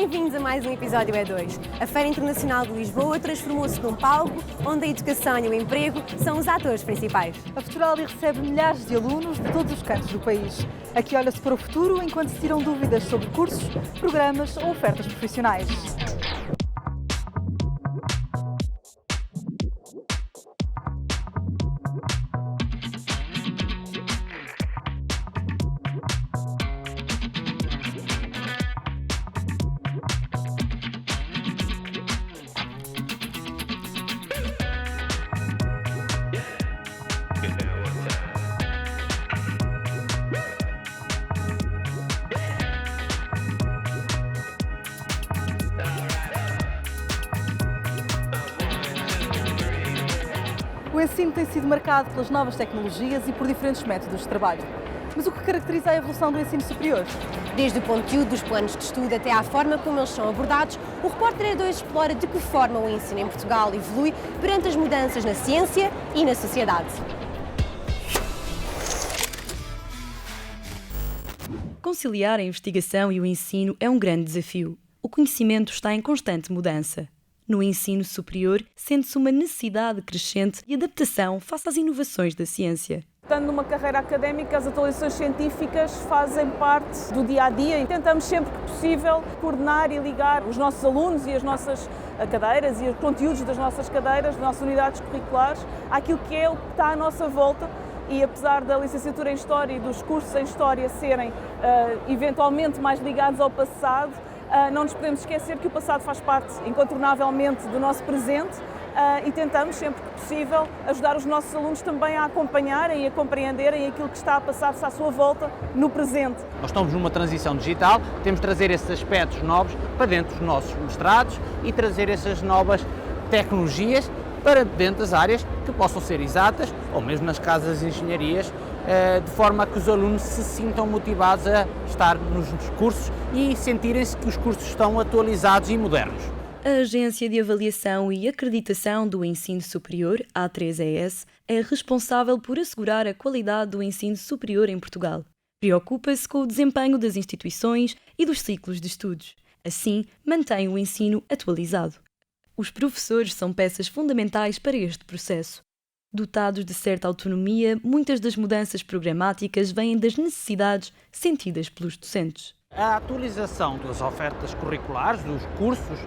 Bem-vindos a mais um episódio E2. A Feira Internacional de Lisboa transformou-se num palco onde a educação e o emprego são os atores principais. A Futurali recebe milhares de alunos de todos os cantos do país. Aqui olha-se para o futuro enquanto se tiram dúvidas sobre cursos, programas ou ofertas profissionais. O ensino tem sido marcado pelas novas tecnologias e por diferentes métodos de trabalho. Mas o que caracteriza a evolução do ensino superior? Desde o conteúdo dos planos de estudo até à forma como eles são abordados, o repórter E2 explora de que forma o ensino em Portugal evolui perante as mudanças na ciência e na sociedade. Conciliar a investigação e o ensino é um grande desafio. O conhecimento está em constante mudança. No ensino superior, sente-se uma necessidade crescente de adaptação face às inovações da ciência. Estando numa carreira académica, as atualizações científicas fazem parte do dia-a-dia e tentamos sempre que possível coordenar e ligar os nossos alunos e as nossas cadeiras e os conteúdos das nossas cadeiras, das nossas unidades curriculares, àquilo que é o que está à nossa volta. E apesar da licenciatura em História e dos cursos em História serem eventualmente mais ligados ao passado, não nos podemos esquecer que o passado faz parte incontornavelmente do nosso presente e tentamos, sempre que possível, ajudar os nossos alunos também a acompanharem e a compreenderem aquilo que está a passar-se à sua volta no presente. Nós estamos numa transição digital, temos de trazer esses aspectos novos para dentro dos nossos mestrados e trazer essas novas tecnologias para dentro das áreas que possam ser exatas ou mesmo nas casas de engenharias, de forma a que os alunos se sintam motivados a estar nos cursos e sentirem-se que os cursos estão atualizados e modernos. A Agência de Avaliação e Acreditação do Ensino Superior, A3ES, é responsável por assegurar a qualidade do ensino superior em Portugal. Preocupa-se com o desempenho das instituições e dos ciclos de estudos. Assim, mantém o ensino atualizado. Os professores são peças fundamentais para este processo. Dotados de certa autonomia, muitas das mudanças programáticas vêm das necessidades sentidas pelos docentes. A atualização das ofertas curriculares, dos cursos,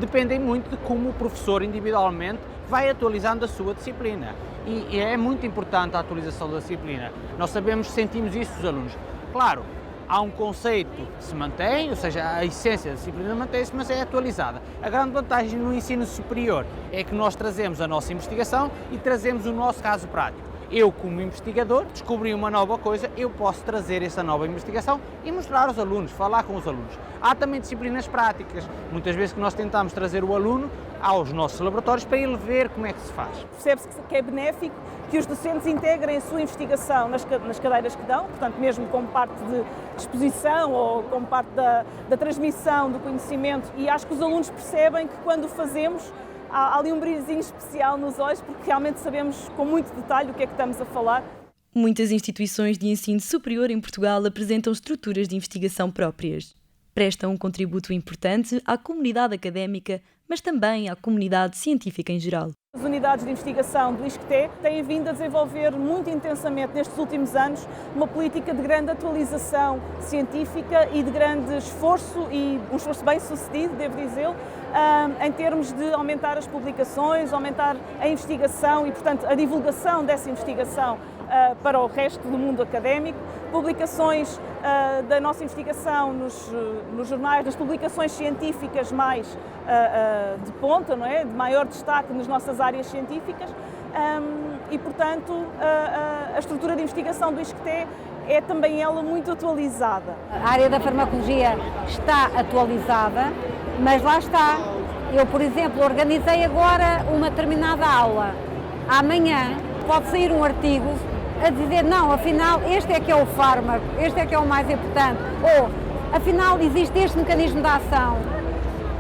dependem muito de como o professor individualmente vai atualizando a sua disciplina. E é muito importante a atualização da disciplina. Nós sabemos, sentimos isso dos alunos. Claro, há um conceito que se mantém, ou seja, a essência da disciplina mantém-se, mas é atualizada. A grande vantagem no ensino superior é que nós trazemos a nossa investigação e trazemos o nosso caso prático. Eu, como investigador, descobri uma nova coisa, eu posso trazer essa nova investigação e mostrar aos alunos, falar com os alunos. Há também disciplinas práticas, muitas vezes que nós tentamos trazer o aluno aos nossos laboratórios para ele ver como é que se faz. Percebe-se que é benéfico que os docentes integrem a sua investigação nas cadeiras que dão, portanto, mesmo como parte de exposição ou como parte da transmissão do conhecimento, e acho que os alunos percebem que quando o fazemos há ali um brilhozinho especial nos olhos, porque realmente sabemos com muito detalhe o que é que estamos a falar. Muitas instituições de ensino superior em Portugal apresentam estruturas de investigação próprias. Prestam um contributo importante à comunidade académica, mas também à comunidade científica em geral. As unidades de investigação do ISCTE têm vindo a desenvolver muito intensamente nestes últimos anos uma política de grande atualização científica e de grande esforço, e um esforço bem sucedido, devo dizê-lo, em termos de aumentar as publicações, aumentar a investigação e, portanto, a divulgação dessa investigação para o resto do mundo académico, publicações da nossa investigação nos jornais, das publicações científicas mais de ponta, não é? De maior destaque nas nossas áreas científicas e, portanto, a estrutura de investigação do ISCTE é também ela muito atualizada. A área da farmacologia está atualizada, mas lá está. Eu, por exemplo, organizei agora uma determinada aula. Amanhã pode sair um artigo a dizer, não, afinal, este é que é o fármaco, este é que é o mais importante, ou, afinal, existe este mecanismo de ação.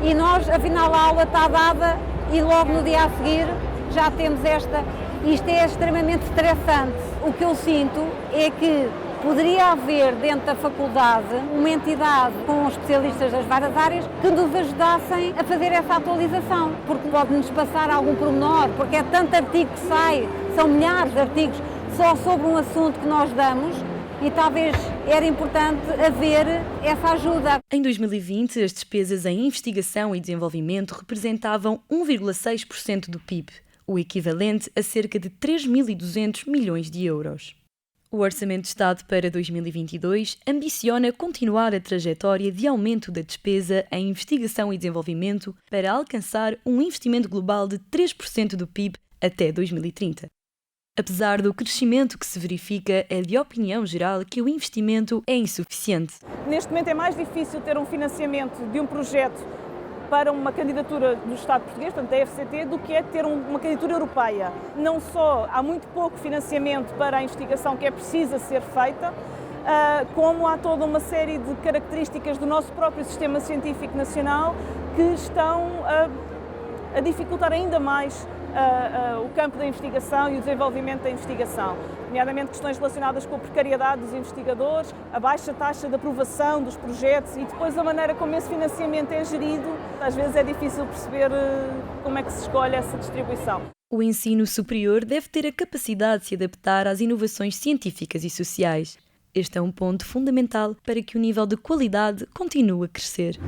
E nós, afinal, a aula está dada e logo no dia a seguir já temos esta. Isto é extremamente estressante. O que eu sinto é que Poderia haver dentro da faculdade uma entidade com especialistas das várias áreas que nos ajudassem a fazer essa atualização, porque pode-nos passar algum pormenor, porque é tanto artigo que sai, são milhares de artigos só sobre um assunto que nós damos e talvez era importante haver essa ajuda. Em 2020, as despesas em investigação e desenvolvimento representavam 1,6% do PIB, o equivalente a cerca de 3.200 milhões de euros. O Orçamento de Estado para 2022 ambiciona continuar a trajetória de aumento da despesa em investigação e desenvolvimento para alcançar um investimento global de 3% do PIB até 2030. Apesar do crescimento que se verifica, é de opinião geral que o investimento é insuficiente. Neste momento é mais difícil ter um financiamento de um projeto para uma candidatura do Estado português, portanto da FCT, do que é ter uma candidatura europeia. Não só há muito pouco financiamento para a investigação que é precisa ser feita, como há toda uma série de características do nosso próprio sistema científico nacional que estão a dificultar ainda mais o campo da investigação e o desenvolvimento da investigação, nomeadamente questões relacionadas com a precariedade dos investigadores, a baixa taxa de aprovação dos projetos e depois a maneira como esse financiamento é gerido. Às vezes é difícil perceber como é que se escolhe essa distribuição. O ensino superior deve ter a capacidade de se adaptar às inovações científicas e sociais. Este é um ponto fundamental para que o nível de qualidade continue a crescer.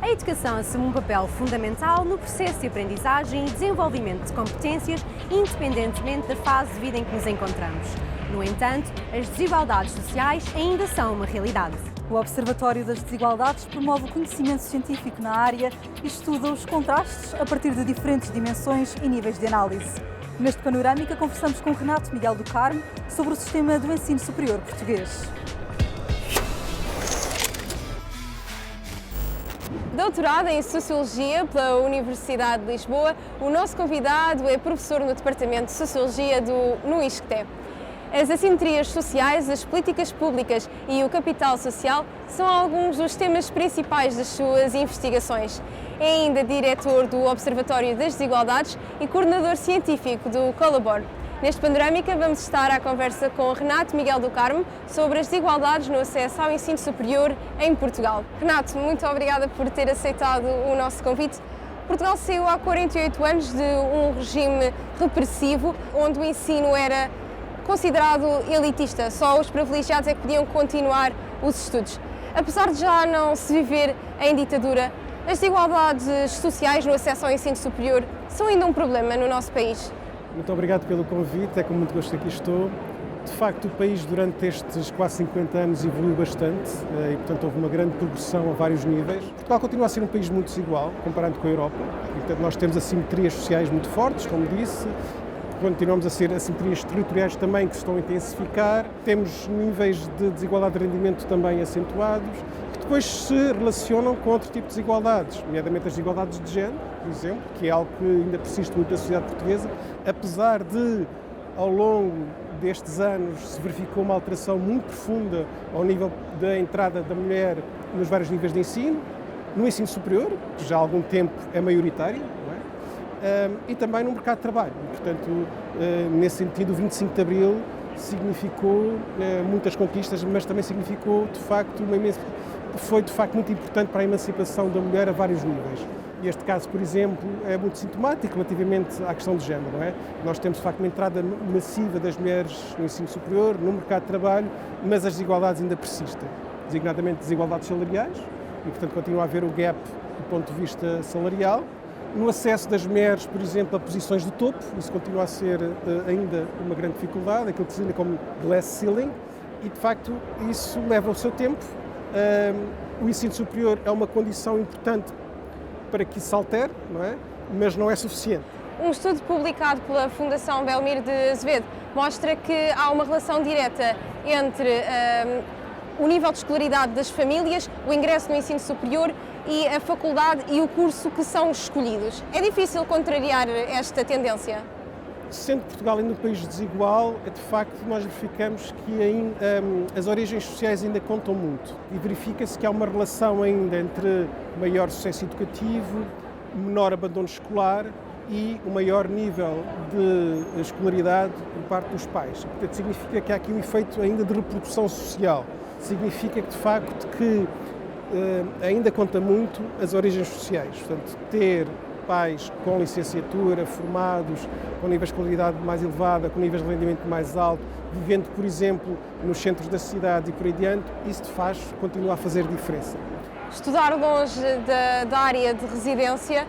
A educação assume um papel fundamental no processo de aprendizagem e desenvolvimento de competências, independentemente da fase de vida em que nos encontramos. No entanto, as desigualdades sociais ainda são uma realidade. O Observatório das Desigualdades promove o conhecimento científico na área e estuda os contrastes a partir de diferentes dimensões e níveis de análise. Neste Panorâmica, conversamos com Renato Miguel do Carmo sobre o sistema do ensino superior português. Doutorado em Sociologia pela Universidade de Lisboa, o nosso convidado é professor no Departamento de Sociologia no ISCTE. As assimetrias sociais, as políticas públicas e o capital social são alguns dos temas principais das suas investigações. É ainda diretor do Observatório das Desigualdades e coordenador científico do Colabor. Neste Panorâmica vamos estar à conversa com Renato Miguel do Carmo sobre as desigualdades no acesso ao ensino superior em Portugal. Renato, muito obrigada por ter aceitado o nosso convite. Portugal saiu há 48 anos de um regime repressivo, onde o ensino era considerado elitista, só os privilegiados é que podiam continuar os estudos. Apesar de já não se viver em ditadura, as desigualdades sociais no acesso ao ensino superior são ainda um problema no nosso país. Muito obrigado pelo convite, é com muito gosto que aqui estou. De facto, o país durante estes quase 50 anos evoluiu bastante e, portanto, houve uma grande progressão a vários níveis. Portugal continua a ser um país muito desigual, comparando com a Europa. E, portanto, nós temos assimetrias sociais muito fortes, como disse. Continuamos a ser assimetrias territoriais também que se estão a intensificar. Temos níveis de desigualdade de rendimento também acentuados, que depois se relacionam com outro tipo de desigualdades, nomeadamente as desigualdades de género, por exemplo, que é algo que ainda persiste muito na sociedade portuguesa, apesar de, ao longo destes anos, se verificou uma alteração muito profunda ao nível da entrada da mulher nos vários níveis de ensino, no ensino superior, que já há algum tempo é maioritário, não é? E também no mercado de trabalho. Portanto, nesse sentido, o 25 de Abril significou muitas conquistas, mas também significou, de facto, foi de facto muito importante para a emancipação da mulher a vários níveis. E este caso, por exemplo, é muito sintomático relativamente à questão de género, não é? Nós temos, de facto, uma entrada massiva das mulheres no ensino superior, no mercado de trabalho, mas as desigualdades ainda persistem, designadamente desigualdades salariais, e, portanto, continua a haver o gap do ponto de vista salarial. No acesso das mulheres, por exemplo, a posições de topo, isso continua a ser ainda uma grande dificuldade, aquilo que se define como glass ceiling, e, de facto, isso leva o seu tempo. O ensino superior é uma condição importante para que isso se altere, não é? Mas não é suficiente. Um estudo publicado pela Fundação Belmiro de Azevedo mostra que há uma relação direta entre o nível de escolaridade das famílias, o ingresso no ensino superior e a faculdade e o curso que são escolhidos. É difícil contrariar esta tendência? Sendo Portugal ainda um país desigual, de facto nós verificamos que as origens sociais ainda contam muito e verifica-se que há uma relação ainda entre maior sucesso educativo, menor abandono escolar e o maior nível de escolaridade por parte dos pais. Portanto, significa que há aqui um efeito ainda de reprodução social. Significa que, de facto, que ainda conta muito as origens sociais. Portanto, ter pais com licenciatura, formados, com níveis de escolaridade mais elevada, com níveis de rendimento mais alto, vivendo, por exemplo, nos centros da cidade e por aí diante, isso continua a fazer diferença. Estudar longe da área de residência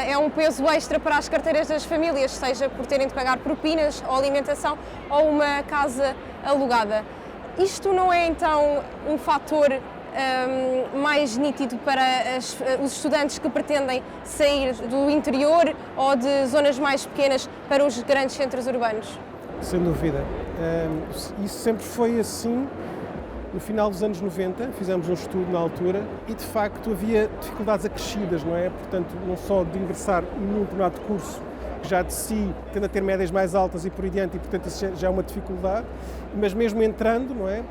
é um peso extra para as carteiras das famílias, seja por terem de pagar propinas ou alimentação ou uma casa alugada. Isto não é então um fator mais nítido para os estudantes que pretendem sair do interior ou de zonas mais pequenas para os grandes centros urbanos? Sem dúvida. Isso sempre foi assim. No final dos anos 90, fizemos um estudo na altura e, de facto, havia dificuldades acrescidas, não é? Portanto, não só de ingressar num determinado curso, que já de si tende a ter médias mais altas e por aí diante, e, portanto, isso já é uma dificuldade, mas mesmo entrando, não é?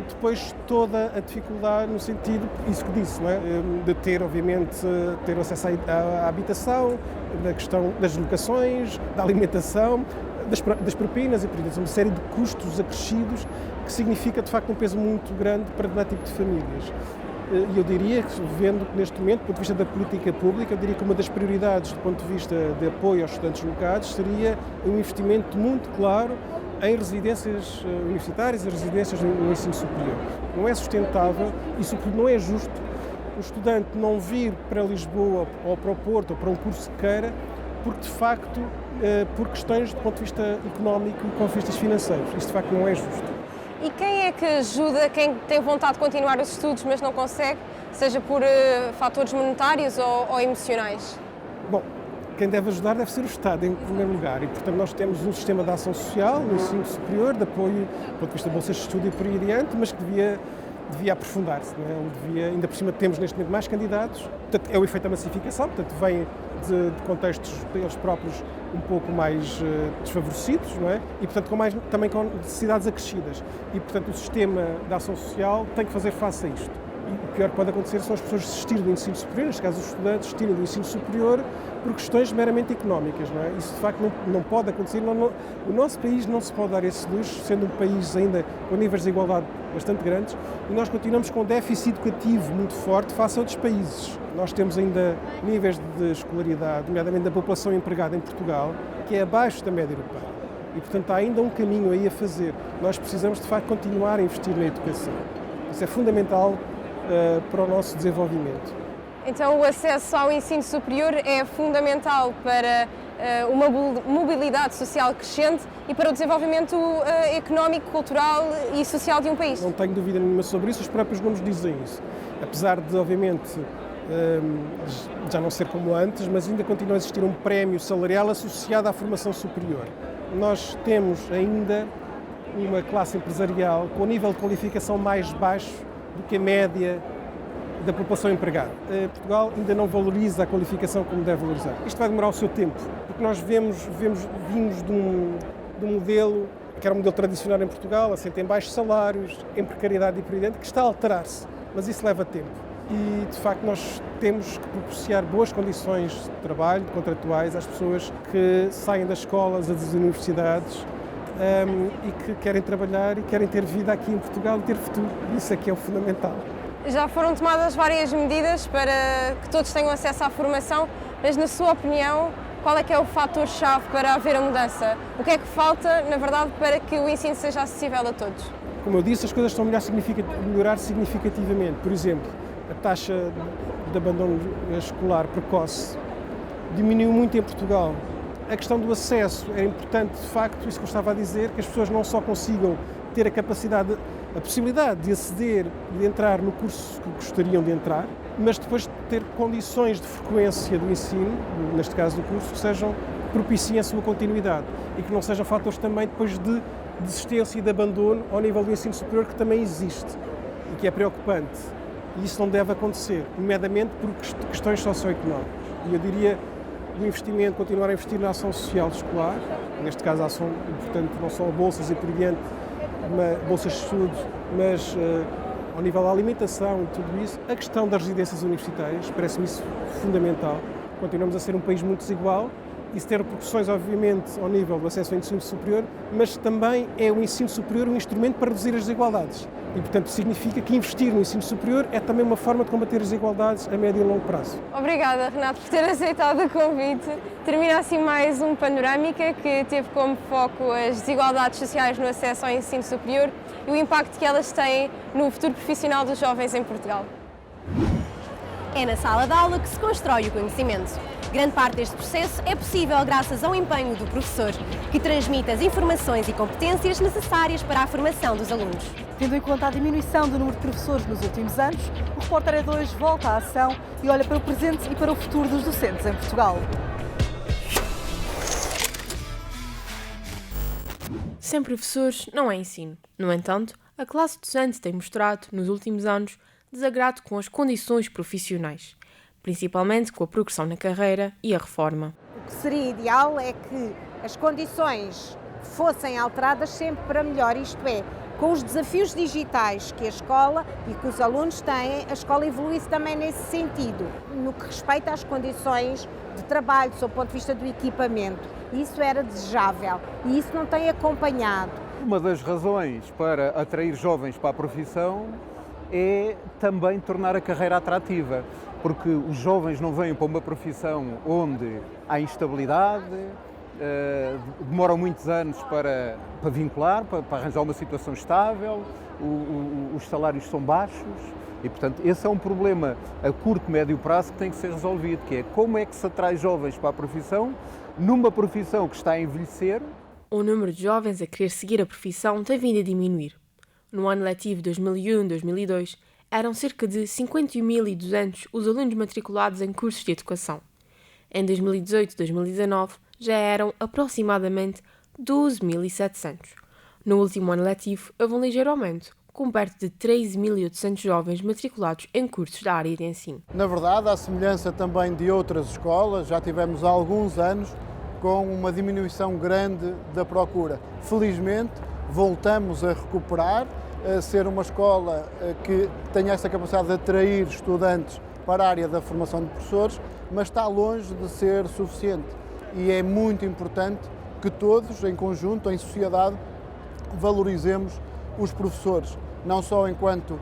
Depois toda a dificuldade no sentido, isso que disse, não é? De ter, obviamente, ter acesso à habitação, da questão das locações, da alimentação, das propinas e por isso uma série de custos acrescidos que significa, de facto, um peso muito grande para determinado tipo de famílias. E eu diria que, vendo neste momento, do ponto de vista da política pública, eu diria que uma das prioridades do ponto de vista de apoio aos estudantes locados seria um investimento muito claro em residências universitárias e residências no ensino superior. Não é sustentável e, sobretudo, não é justo o estudante não vir para Lisboa ou para o Porto ou para um curso que queira, porque, de facto, por questões do ponto de vista económico e com vistas financeiros. Isso, de facto, não é justo. E quem é que ajuda quem tem vontade de continuar os estudos, mas não consegue, seja por fatores monetários ou emocionais? Bom, quem deve ajudar deve ser o Estado, em primeiro lugar. E, portanto, nós temos um sistema de ação social no ensino superior, de apoio do ponto de vista de bolsas de estudo e por aí adiante, mas que devia aprofundar-se. Não é? Ainda por cima temos neste momento mais candidatos. Portanto, é o efeito da massificação, portanto, vem de contextos eles próprios um pouco mais desfavorecidos, não é? E, portanto, também com necessidades acrescidas. E, portanto, o sistema de ação social tem que fazer face a isto. E o pior que pode acontecer são as pessoas desistirem do ensino superior, neste caso os estudantes desistirem do ensino superior por questões meramente económicas, não é? Isso, de facto, não pode acontecer. O nosso país não se pode dar esse luxo, sendo um país ainda com níveis de igualdade bastante grandes, e nós continuamos com um déficit educativo muito forte face a outros países. Nós temos ainda níveis de escolaridade, nomeadamente da população empregada em Portugal, que é abaixo da média europeia. E, portanto, há ainda um caminho aí a fazer. Nós precisamos, de facto, continuar a investir na educação. Isso é fundamental para o nosso desenvolvimento. Então, o acesso ao ensino superior é fundamental para uma mobilidade social crescente e para o desenvolvimento económico, cultural e social de um país. Não tenho dúvida nenhuma sobre isso, os próprios números dizem isso. Apesar de, obviamente, já não ser como antes, mas ainda continua a existir um prémio salarial associado à formação superior. Nós temos ainda uma classe empresarial com um nível de qualificação mais baixo do que a média da população empregada. Portugal ainda não valoriza a qualificação como deve valorizar. Isto vai demorar o seu tempo, porque nós vimos de um modelo que era um modelo tradicional em Portugal, assente em baixos salários, em precariedade e por aí dentro, que está a alterar-se, mas isso leva tempo. E, de facto, nós temos que propiciar boas condições de trabalho, contratuais, às pessoas que saem das escolas, das universidades e que querem trabalhar e querem ter vida aqui em Portugal e ter futuro. Isso é que é o fundamental. Já foram tomadas várias medidas para que todos tenham acesso à formação, mas, na sua opinião, qual é que é o fator-chave para haver a mudança? O que é que falta, na verdade, para que o ensino seja acessível a todos? Como eu disse, as coisas estão a melhorar significativamente. Por exemplo, a taxa de abandono escolar precoce diminuiu muito em Portugal. A questão do acesso é importante, de facto, isso que eu estava a dizer, que as pessoas não só consigam ter a capacidade, a possibilidade de aceder e de entrar no curso que gostariam de entrar, mas depois ter condições de frequência do ensino, neste caso do curso, que propiciem a sua continuidade e que não sejam fatores também depois de desistência e de abandono ao nível do ensino superior, que também existe e que é preocupante. E isso não deve acontecer, nomeadamente por questões socioeconómicas. E eu diria o investimento, continuar a investir na ação social escolar, neste caso a ação, portanto, não só bolsas e por diante, bolsas de estudos, mas ao nível da alimentação e tudo isso. A questão das residências universitárias, parece-me isso fundamental. Continuamos a ser um país muito desigual Isso tem repercussões, obviamente, ao nível do acesso ao ensino superior, mas também é o ensino superior um instrumento para reduzir as desigualdades. E, portanto, significa que investir no ensino superior é também uma forma de combater as desigualdades a médio e longo prazo. Obrigada, Renato, por ter aceitado o convite. Termina assim mais um Panorâmica que teve como foco as desigualdades sociais no acesso ao ensino superior e o impacto que elas têm no futuro profissional dos jovens em Portugal. É na sala de aula que se constrói o conhecimento. Grande parte deste processo é possível graças ao empenho do professor, que transmite as informações e competências necessárias para a formação dos alunos. Tendo em conta a diminuição do número de professores nos últimos anos, o Repórter E2 volta à ação e olha para o presente e para o futuro dos docentes em Portugal. Sem professores não há ensino. No entanto, a classe docente tem mostrado, nos últimos anos, desagrado com as condições profissionais, principalmente com a progressão na carreira e a reforma. O que seria ideal é que as condições fossem alteradas sempre para melhor, isto é, com os desafios digitais que a escola e que os alunos têm, a escola evoluísse também nesse sentido, no que respeita às condições de trabalho, sob o ponto de vista do equipamento. Isso era desejável e isso não tem acompanhado. Uma das razões para atrair jovens para a profissão é também tornar a carreira atrativa, porque os jovens não vêm para uma profissão onde há instabilidade, demoram muitos anos para vincular, para arranjar uma situação estável, os salários são baixos e, portanto, esse é um problema a curto e médio prazo que tem que ser resolvido, que é como é que se atrai jovens para a profissão, numa profissão que está a envelhecer. O número de jovens a querer seguir a profissão tem vindo a diminuir. No ano letivo 2001-2002, eram cerca de 51.200 os alunos matriculados em cursos de educação. Em 2018-2019, já eram aproximadamente 12.700. No último ano letivo, houve um ligeiro aumento, com perto de 13.800 jovens matriculados em cursos da área de ensino. Na verdade, à semelhança também de outras escolas, já tivemos há alguns anos com uma diminuição grande da procura. Felizmente, voltamos a recuperar, a ser uma escola que tenha essa capacidade de atrair estudantes para a área da formação de professores, mas está longe de ser suficiente. E é muito importante que todos, em conjunto, em sociedade, valorizemos os professores, não só enquanto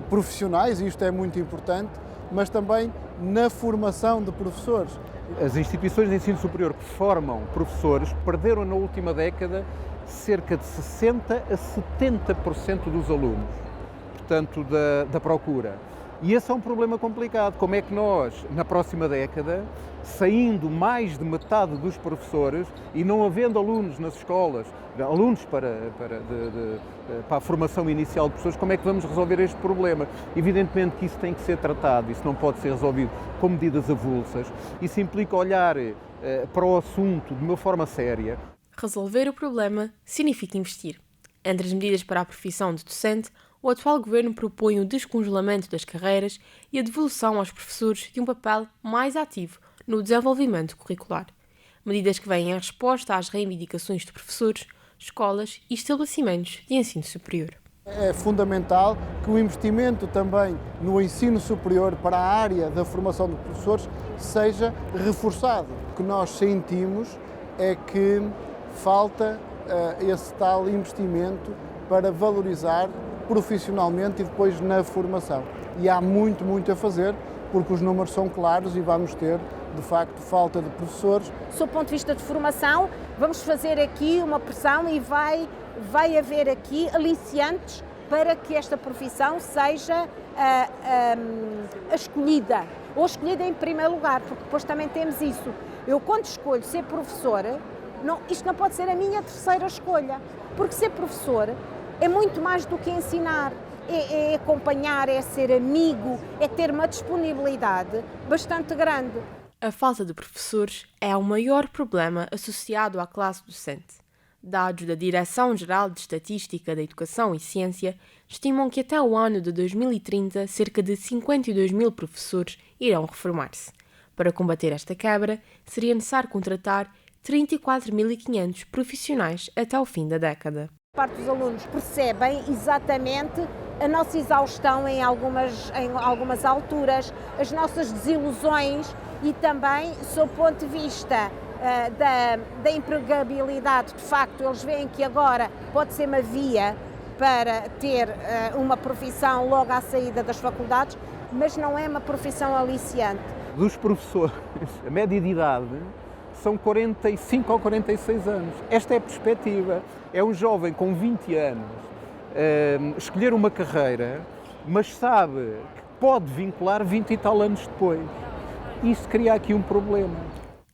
profissionais, e isto é muito importante, mas também na formação de professores. As instituições de ensino superior que formam professores perderam na última década cerca de 60% a 70% dos alunos, portanto, da procura. E esse é um problema complicado. Como é que nós, na próxima década, saindo mais de metade dos professores e não havendo alunos nas escolas, alunos para a formação inicial de professores, como é que vamos resolver este problema? Evidentemente que isso tem que ser tratado, isso não pode ser resolvido com medidas avulsas. Isso implica olhar para o assunto de uma forma séria. Resolver o problema significa investir. Entre as medidas para a profissão de docente, o atual governo propõe o descongelamento das carreiras e a devolução aos professores de um papel mais ativo no desenvolvimento curricular. Medidas que vêm em resposta às reivindicações de professores, escolas e estabelecimentos de ensino superior. É fundamental que o investimento também no ensino superior para a área da formação de professores seja reforçado. O que nós sentimos é que falta esse tal investimento para valorizar profissionalmente e depois na formação. E há muito a fazer, porque os números são claros e vamos ter, de facto, falta de professores. Sob o ponto de vista de formação, vamos fazer aqui uma pressão e vai haver aqui aliciantes para que esta profissão seja a escolhida, ou escolhida em primeiro lugar, porque depois também temos isso. Eu, quando escolho ser professora, isto não pode ser a minha terceira escolha, porque ser professor é muito mais do que ensinar, é acompanhar, é ser amigo, é ter uma disponibilidade bastante grande. A falta de professores é o maior problema associado à classe docente. Dados da Direção-Geral de Estatística da Educação e Ciência estimam que até o ano de 2030 cerca de 52.000 professores irão reformar-se. Para combater esta quebra, seria necessário contratar 34.500 profissionais até o fim da década. A parte dos alunos percebem exatamente a nossa exaustão em algumas alturas, as nossas desilusões e também, sob o ponto de vista da empregabilidade. De facto, eles veem que agora pode ser uma via para ter uma profissão logo à saída das faculdades, mas não é uma profissão aliciante. Dos professores, a média de idade são 45 ou 46 anos. Esta é a perspectiva. É um jovem com 20 anos escolher uma carreira, mas sabe que pode vincular 20 e tal anos depois. Isso cria aqui um problema.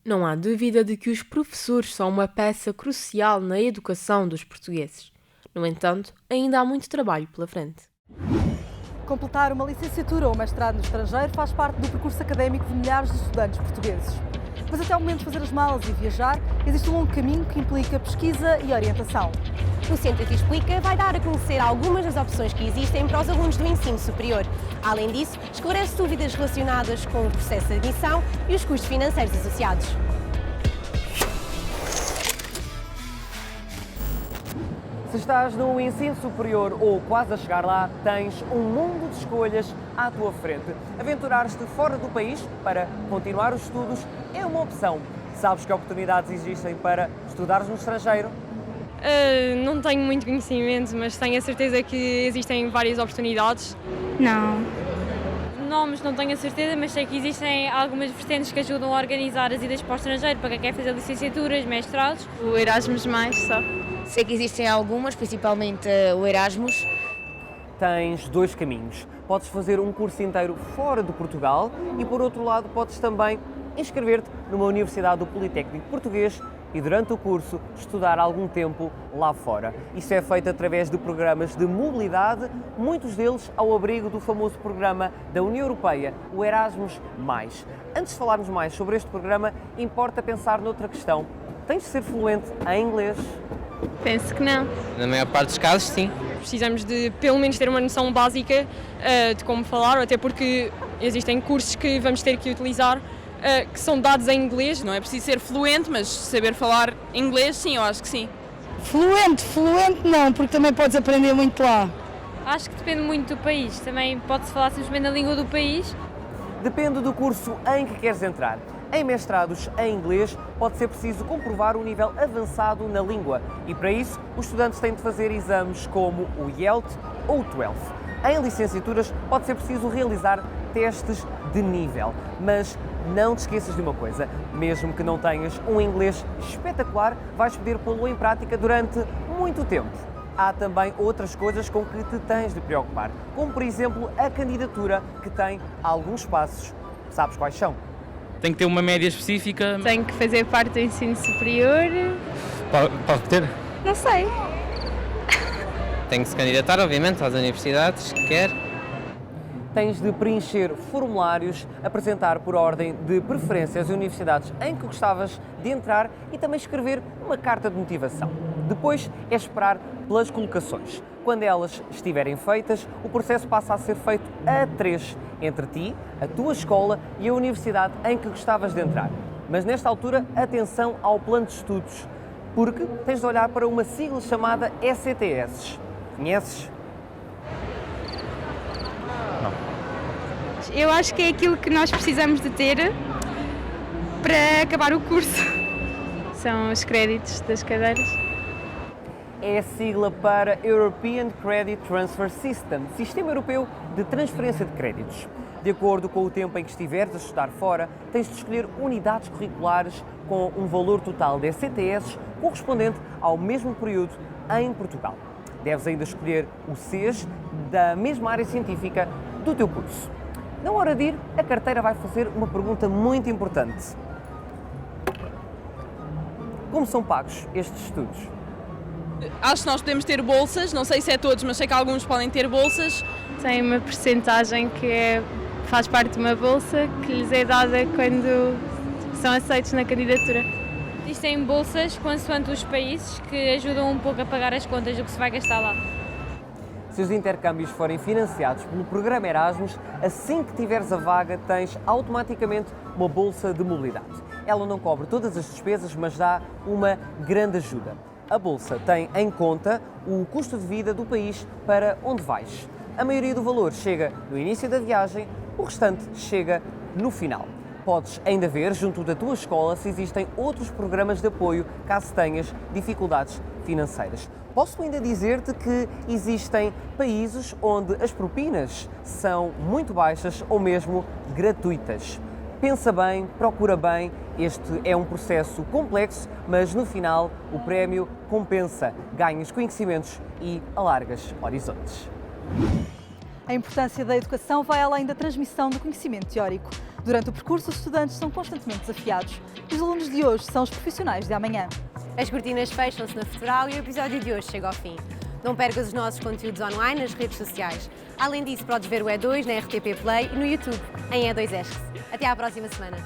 Não há dúvida de que os professores são uma peça crucial na educação dos portugueses. No entanto, ainda há muito trabalho pela frente. Completar uma licenciatura ou mestrado no estrangeiro faz parte do percurso académico de milhares de estudantes portugueses. Mas até o momento de fazer as malas e viajar, existe um longo caminho que implica pesquisa e orientação. O Centro que Explica vai dar a conhecer algumas das opções que existem para os alunos do ensino superior. Além disso, esclarece dúvidas relacionadas com o processo de admissão e os custos financeiros associados. Se estás no ensino superior ou quase a chegar lá, tens um mundo de escolhas à tua frente. Aventurar-te fora do país para continuar os estudos é uma opção. Sabes que oportunidades existem para estudares no estrangeiro? Não tenho muito conhecimento, mas tenho a certeza que existem várias oportunidades. Não. Nomes não tenho a certeza, mas sei que existem algumas vertentes que ajudam a organizar as idas para o estrangeiro, para quem quer fazer licenciaturas, mestrados. O Erasmus+, só. Sei que existem algumas, principalmente o Erasmus. Tens dois caminhos. Podes fazer um curso inteiro fora de Portugal e, por outro lado, podes também inscrever-te numa universidade do Politécnico Português e, durante o curso, estudar algum tempo lá fora. Isso é feito através de programas de mobilidade, muitos deles ao abrigo do famoso programa da União Europeia, o Erasmus+. Antes de falarmos mais sobre este programa, importa pensar noutra questão. Tens de ser fluente em inglês? Penso que não. Na maior parte dos casos, sim. Precisamos de, pelo menos, ter uma noção básica de como falar, até porque existem cursos que vamos ter que utilizar que são dados em inglês. Não é preciso ser fluente, mas saber falar inglês, sim, eu acho que sim. Fluente não, porque também podes aprender muito lá. Acho que depende muito do país. Também pode-se falar simplesmente a língua do país. Depende do curso em que queres entrar. Em mestrados em inglês, pode ser preciso comprovar o nível avançado na língua e, para isso, os estudantes têm de fazer exames como o IELT ou o TOEFL. Em licenciaturas, pode ser preciso realizar testes de nível, mas não te esqueças de uma coisa, mesmo que não tenhas um inglês espetacular, vais poder pô-lo em prática durante muito tempo. Há também outras coisas com que te tens de preocupar, como, por exemplo, a candidatura, que tem alguns passos. Sabes quais são? Tem que ter uma média específica. Tem que fazer parte do ensino superior. Pode ter? Não sei. Tem que se candidatar, obviamente, às universidades que quer. Tens de preencher formulários, apresentar por ordem de preferência as universidades em que gostavas de entrar e também escrever uma carta de motivação. Depois é esperar pelas colocações. Quando elas estiverem feitas, o processo passa a ser feito a 3, entre ti, a tua escola e a universidade em que gostavas de entrar. Mas nesta altura, atenção ao plano de estudos, porque tens de olhar para uma sigla chamada ECTS. Conheces? Eu acho que é aquilo que nós precisamos de ter para acabar o curso. São os créditos das cadeiras. É a sigla para European Credit Transfer System, Sistema Europeu de Transferência de Créditos. De acordo com o tempo em que estiveres a estudar fora, tens de escolher unidades curriculares com um valor total de ECTS correspondente ao mesmo período em Portugal. Deves ainda escolher o SES da mesma área científica do teu curso. Na hora de ir, a carteira vai fazer uma pergunta muito importante. Como são pagos estes estudos? Acho que nós podemos ter bolsas, não sei se é todos, mas sei que alguns podem ter bolsas. Tem uma percentagem que faz parte de uma bolsa que lhes é dada quando são aceitos na candidatura. Existem bolsas consoante os países que ajudam um pouco a pagar as contas do que se vai gastar lá. Se os intercâmbios forem financiados pelo programa Erasmus, assim que tiveres a vaga, tens automaticamente uma bolsa de mobilidade. Ela não cobre todas as despesas, mas dá uma grande ajuda. A bolsa tem em conta o custo de vida do país para onde vais. A maioria do valor chega no início da viagem, o restante chega no final. Podes ainda ver junto da tua escola se existem outros programas de apoio caso tenhas dificuldades financeiras. Posso ainda dizer-te que existem países onde as propinas são muito baixas ou mesmo gratuitas. Pensa bem, procura bem, este é um processo complexo, mas no final o prémio compensa, ganhas conhecimentos e alargas horizontes. A importância da educação vai além da transmissão do conhecimento teórico. Durante o percurso, os estudantes são constantemente desafiados. Os alunos de hoje são os profissionais de amanhã. As cortinas fecham-se na Futural e o episódio de hoje chega ao fim. Não percas os nossos conteúdos online nas redes sociais. Além disso, podes ver o E2 na RTP Play e no YouTube, em E2 Esque. Até à próxima semana.